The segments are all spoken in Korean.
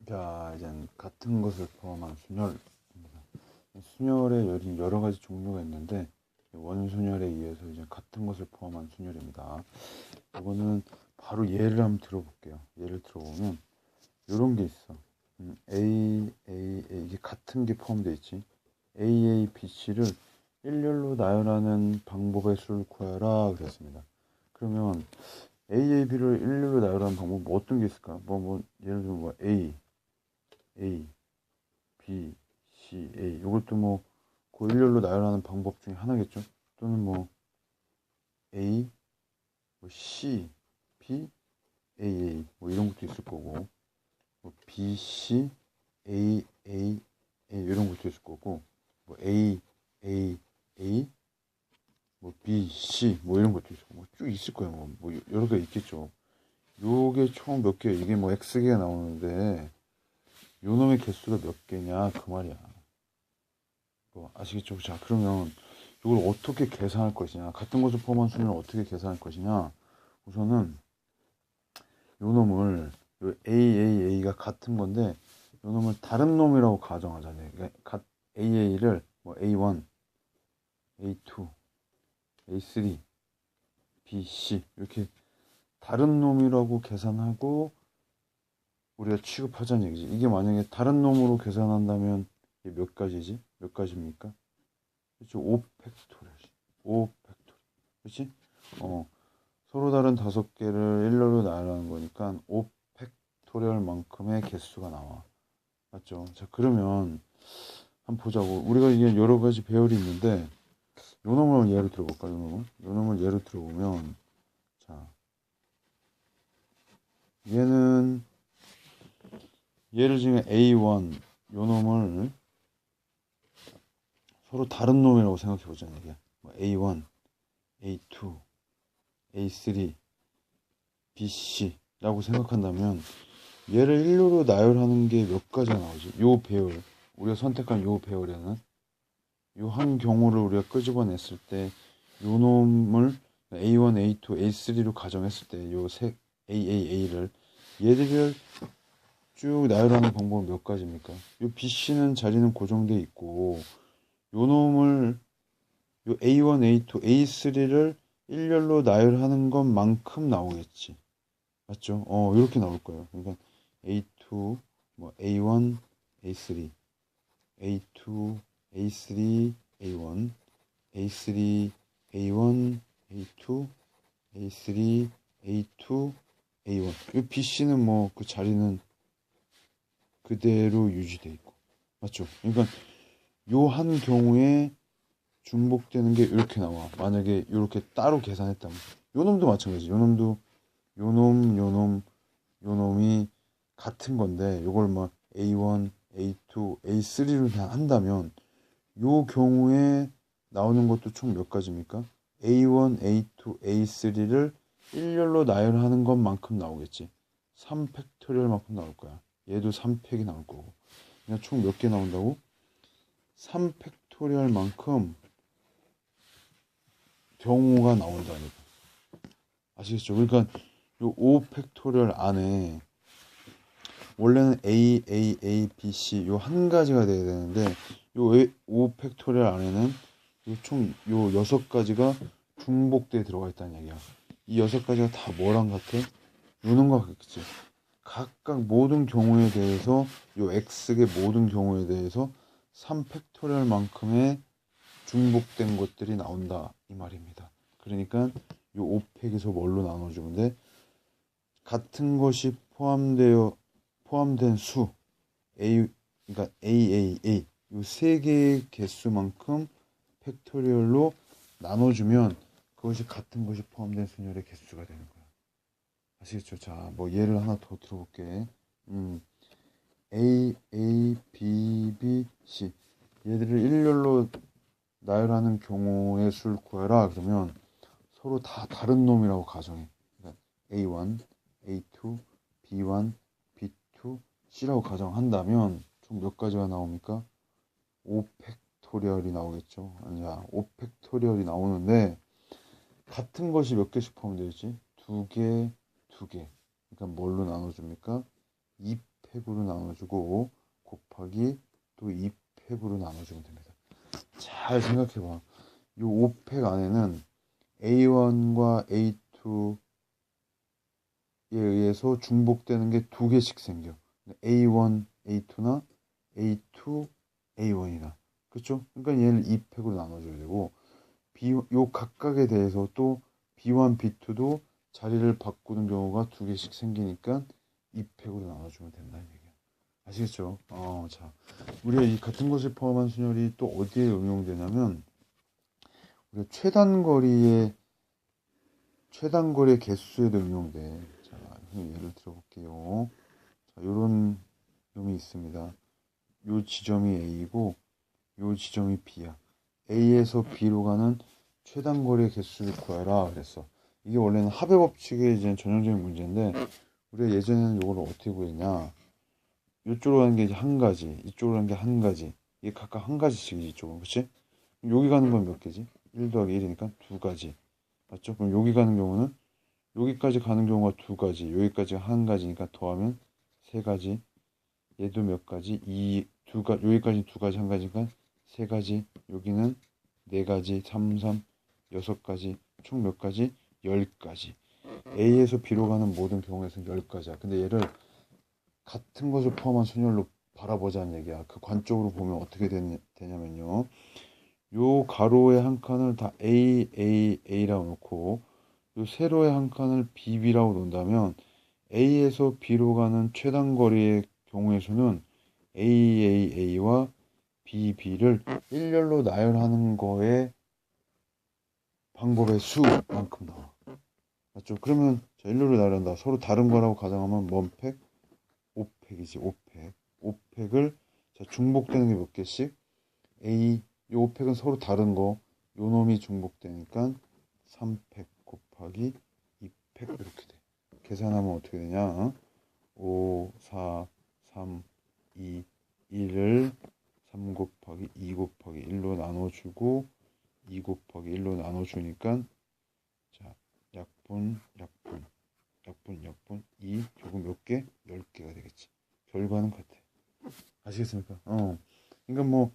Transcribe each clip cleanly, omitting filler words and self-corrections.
자, 이제 같은 것을 포함한 순열입니다. 순열의 여러 가지 종류가 있는데 원순열에 의해서 이제 같은 것을 포함한 순열입니다. 이거는 바로 예를 한번 들어볼게요. 예를 들어보면 이런 게 있어. A 이게 같은 게 포함되어 있지. A, B, C를 일렬로 나열하는 방법의 수를 구하라 그랬습니다. 그러면 A, B를 일렬로 나열하는 방법 뭐 어떤 게 있을까? 예를 들면 A, B, C, A 이것도 그 일렬로 나열하는 방법 중에 하나겠죠. 또는 A, C, B, A 이런 것도 있을 거고 B, C, A, 이런 것도 있을 거고 A, B, C 이런 것도 있을 거고 쭉 있을 거예요. 여러 개 있겠죠. 요게 총 몇 개, 이게 X개가 나오는데 요 놈의 개수가 몇 개냐 그 말이야. 아시겠죠? 자, 그러면 이걸 어떻게 계산할 것이냐, 같은 것을 포함한 수를 어떻게 계산할 것이냐. 우선은 요 놈을 요 A가 같은 건데 요 놈을 다른 놈이라고 가정하잖아요. 그러니까 A를 A1, A2, A3, B, C 이렇게 다른 놈이라고 계산하고 우리가 취급하자는 얘기지. 이게 만약에 다른 놈으로 계산한다면 이게 몇 가지지? 몇 가지입니까? 그렇죠. 5팩토리얼. 5팩토리얼. 그렇지? 서로 다른 5개를 일렬로 나열하는 거니까 5팩토리얼만큼의 개수가 나와. 맞죠? 자, 그러면 한번 보자고. 우리가 이게 여러 가지 배열이 있는데 요 놈을 예로 들어볼까? 요 놈을 예로 들어보면, 자, 얘는 얘를 지금 A1 요 놈을 서로 다른 놈이라고 생각해 보자는 얘기야. A1, A2, A3, BC라고 생각한다면 얘를 일렬로 나열하는 게 몇 가지가 나오지? 요 배열, 우리가 선택한 요 배열에는 요 한 경우를 우리가 끄집어냈을 때 요 놈을 A1, A2, A3로 가정했을 때 요 세 A를 얘들을 쭉 나열하는 방법은 몇 가지입니까? 요 BC는 자리는 고정돼 있고 요 놈을 요 A1, A2, A3를 일렬로 나열하는 것만큼 나오겠지. 맞죠? 이렇게 나올 거예요. 그러니까 A2, A1, A3, A2, A3, A1, A3, A1, A2, A3, A2, A1. 이 BC는 그 자리는 그대로 유지돼 있고. 맞죠? 그러니까 요 한 경우에 중복되는 게 이렇게 나와. 만약에 이렇게 따로 계산했다면 요 놈도 마찬가지. 요 놈이 같은 건데 요걸 A1, A2, A3로 그냥 한다면 요 경우에 나오는 것도 총 몇 가지입니까? A1, A2, A3를 일렬로 나열하는 것만큼 나오겠지. 3팩토리얼만큼 나올 거야. 얘도 3팩이 나올 거고. 그냥 총 몇 개 나온다고? 3팩토리얼만큼 경우가 나온다니까. 아시겠죠? 그러니까 요 5팩토리얼 안에 원래는 A, B, C 요 한 가지가 돼야 되는데 요 5팩토리얼 안에는 총 요 6가지가 중복돼 들어가 있다는 얘기야. 이 6가지가 다 뭐랑 같아? 요놈과 같겠지. 각각 모든 경우에 대해서 요 X의 모든 경우에 대해서 3팩토리얼만큼의 중복된 것들이 나온다 이 말입니다. 그러니까 요 5팩에서 뭘로 나눠주면 돼? 같은 것이 포함된 수 그러니까 A 요 세 개의 개수만큼 팩토리얼로 나눠주면 그것이 같은 것이 포함된 순열의 개수가 되는 거야. 아시겠죠? 자, 예를 하나 더 들어볼게. A, B, C 얘들을 일렬로 나열하는 경우의 수를 구해라. 그러면 서로 다 다른 놈이라고 가정해. 그러니까 A1, A2, B1, B2, C라고 가정한다면 총 몇 가지가 나옵니까? 5팩토리얼이 나오겠죠. 아니야, 5팩토리얼이 나오는데 같은 것이 몇 개씩 포함되어 있지? 두 개. 그러니까 뭘로 나눠줍니까? 2팩으로 나눠주고 곱하기 또 2팩으로 나눠주면 됩니다. 잘 생각해봐. 이 5팩 안에는 A1과 A2에 의해서 중복되는 게 두 개씩 생겨. A1, A2나 A2, A1이나. 그렇죠? 그러니까 얘를 2팩으로 나눠줘야 되고 요 각각에 대해서 또 B1, B2도 자리를 바꾸는 경우가 두 개씩 생기니까 2팩으로 나눠주면 된다는 얘기야. 아시겠죠? 자, 우리가 이 같은 것을 포함한 순열이 또 어디에 응용되냐면 우리가 최단거리의 개수에도 응용돼. 자, 예를 들어볼게요. 자, 요런 놈이 있습니다. 요 지점이 A이고 요 지점이 B야. A에서 B로 가는 최단거리의 개수를 구해라 그랬어. 이게 원래는 합의 법칙의 이제 전형적인 문제인데 우리가 예전에는 이걸 어떻게 구했냐. 이쪽으로 가는 게 이제 한 가지, 이쪽으로 가는 게 한 가지. 이게 각각 한 가지씩이지 이쪽은, 그렇지? 여기 가는 건 몇 개지? 1 더하기 1이니까 두 가지. 맞죠? 그럼 여기 가는 경우는 여기까지 가는 경우가 두 가지, 여기까지가 한 가지니까 더하면 세 가지. 얘도 몇 가지? 여기까지 두 가지, 한 가지니까 세 가지. 여기는 네 가지, 3, 6 가지. 총 몇 가지? 10가지. A에서 B로 가는 모든 경우에서 10가지야. 근데 얘를 같은 것을 포함한 순열로 바라보자는 얘기야. 그 관점으로 보면 어떻게 되냐면요. 요 가로의 한 칸을 다 A라고 놓고 요 세로의 한 칸을 BB라고 놓는다면 A에서 B로 가는 최단거리의 경우의 수는 AA와 BB를 일렬로 나열하는 거에 방법의 수만큼 나와. 맞죠? 그러면 자, 일렬로 나열한다. 서로 다른 거라고 가정하면 뭔 팩? 5팩이지. 5팩. 5팩을 자, 중복되는 게 몇 개씩? 요 5팩은 서로 다른 거. 요 놈이 중복되니까 3팩 곱하기 2팩 이렇게 돼. 계산하면 어떻게 되냐? 5, 4, 3, 2, 1을 3 곱하기 2 곱하기 1로 나눠주고 2 곱하기 1로 나눠주니까 자, 약분 2 결국 몇 개? 10개가 되겠지. 결과는 같아. 아시겠습니까? 그러니까 뭐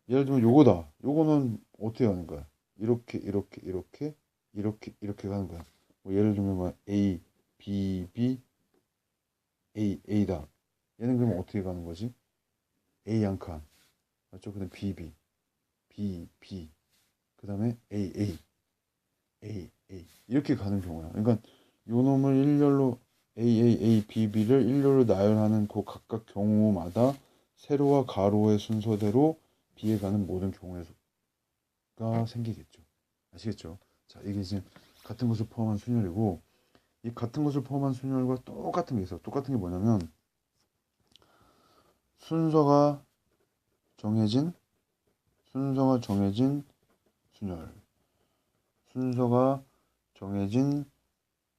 예를 들면 요거다. 요거는 어떻게 가는 거야? 이렇게 가는 거야. 뭐 예를 들면 뭐 A, B, B, A다. 얘는 그러면 어떻게 가는 거지? A 한 칸. 맞죠? 그다음 B, B. 그다음에 A. 이렇게 가는 경우야. 그러니까 요 놈을 일렬로 B를 일렬로 나열하는 그 각각 경우마다 세로와 가로의 순서대로 B에 가는 모든 경우의 수가 생기겠죠. 아시겠죠? 자, 이게 지금 같은 것을 포함한 순열이고 이 같은 것을 포함한 순열과 똑같은 게 있어. 똑같은 게 뭐냐면 순서가 정해진 순열. 순서가 정해진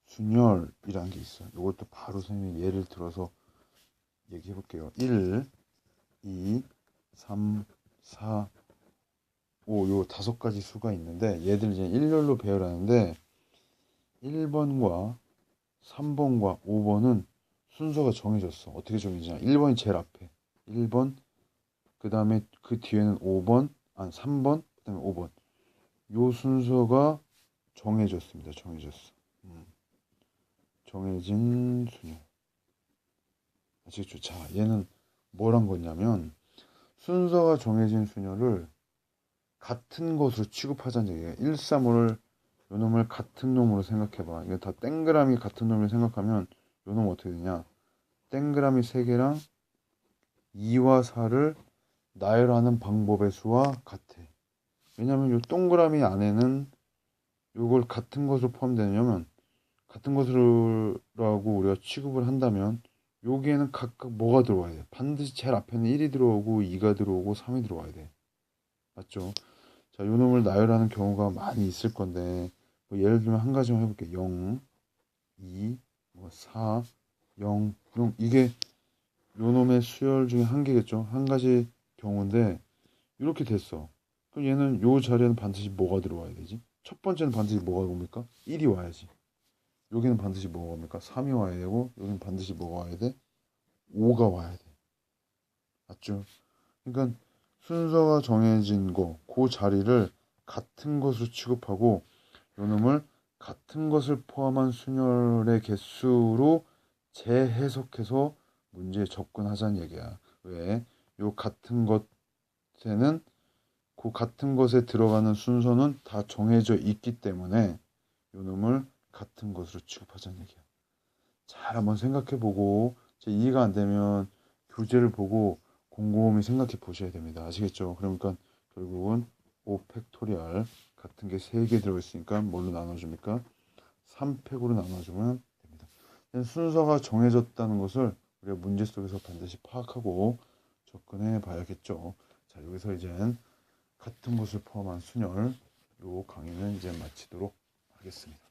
순열이라는 게 있어요. 이것도 바로 선생님이 예를 들어서 얘기해 볼게요. 1, 2, 3, 4, 5, 요 5가지 수가 있는데 얘들 이제 일렬로 배열하는데 1번과 3번과 5번은 순서가 정해졌어. 어떻게 정해지냐? 1번이 제일 앞에. 1번, 그 다음에 그 뒤에는 5번, 3번, 그 다음에 5번. 요 순서가 정해졌습니다. 정해진 순열. 아시겠죠? 자, 얘는 뭐란 거냐면 순서가 정해진 순열을 같은 것으로 취급하자는 얘기예요. 1, 3, 5를 요 놈을 같은 놈으로 생각해봐. 이거 다 땡그라미 같은 놈을 생각하면 요 놈 어떻게 되냐? 땡그라미 3개랑 2와 4를 나열하는 방법의 수와 같아. 왜냐면 요 동그라미 안에는 요걸 같은 것으로 포함되냐면 같은 것으로라고 우리가 취급을 한다면 여기에는 각각 뭐가 들어와야 돼? 반드시 제일 앞에는 1이 들어오고 2가 들어오고 3이 들어와야 돼. 맞죠? 자, 요 놈을 나열하는 경우가 많이 있을 건데 뭐 예를 들면 한 가지만 해볼게. 0, 2, 4, 0, 0 이게 요 놈의 수열 중에 한 개겠죠? 한 가지 경우인데 이렇게 됐어. 그럼 얘는 요 자리에는 반드시 뭐가 들어와야 되지? 첫 번째는 반드시 뭐가 옵니까? 1이 와야지. 여기는 반드시 뭐가 옵니까? 3이 와야 되고 여기는 반드시 뭐가 와야 돼? 5가 와야 돼. 맞죠? 그러니까 순서가 정해진 그 자리를 같은 것으로 취급하고 요놈을 같은 것을 포함한 순열의 개수로 재해석해서 문제에 접근하자는 얘기야. 왜? 요 같은 것에는 그 같은 것에 들어가는 순서는 다 정해져 있기 때문에 요놈을 같은 것으로 취급하자는 얘기야. 잘 한번 생각해 보고 이해가 안 되면 교재를 보고 곰곰이 생각해 보셔야 됩니다. 아시겠죠? 그러니까 결국은 5팩토리얼 같은 게 3개 들어있으니까 뭘로 나눠줍니까? 3팩으로 나눠주면 됩니다. 순서가 정해졌다는 것을 우리가 문제 속에서 반드시 파악하고 접근해 봐야겠죠. 자, 여기서 이젠 같은 것을 포함한 순열 요 강의는 이제 마치도록 하겠습니다.